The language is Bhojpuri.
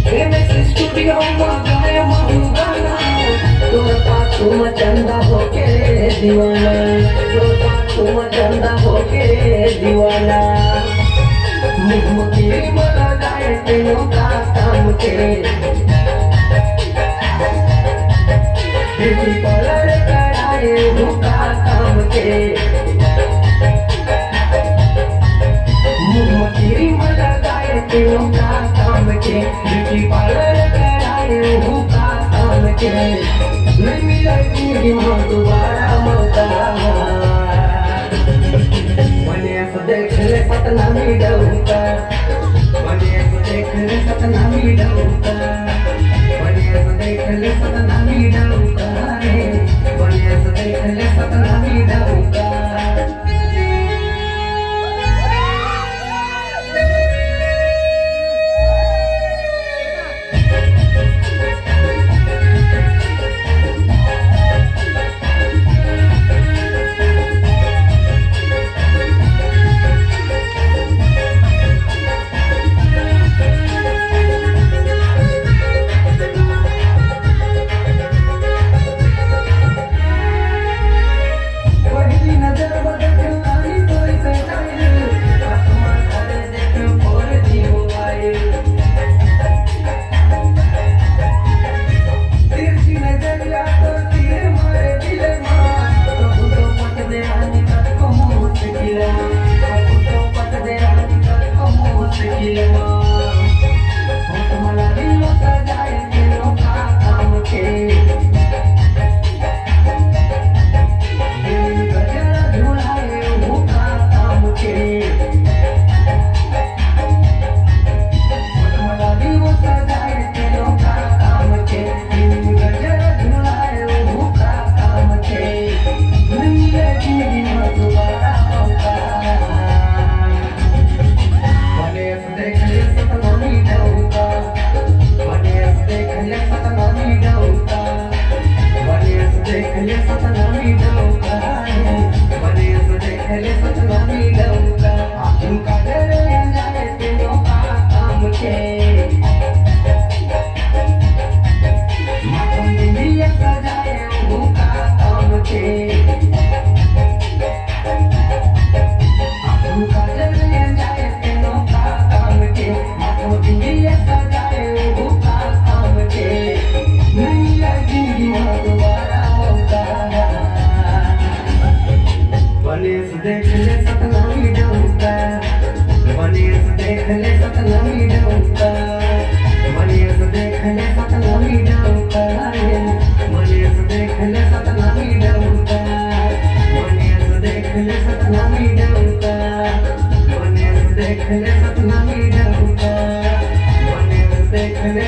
स्टूडियो गाया गाना तोता तुम चंदा होके दीवाना, तोता तुम चंदा होके दीवाना। मुझे मला जाए तेनों का काम के पलर कराए भूखा काम के मुझे मला जाए तेनों का काम के पलर कराए भूखा काम के नहीं मिलेगी दोबारा मौका। मने से देख ले सतनामी dauka, मने से देख ले सतनामी dauka, मने से देख ले सतनामी dauka, मने से देख ले सतनामी dauka। देख ले सतनामी dauka, मने से देख ले सतनामी dauka, मने से देख ले सतनामी dauka, मने से देख ले सतनामी dauka, मने से देख ले सतनामी dauka, मने से देख ले सतनामी dauka, मने से देख ले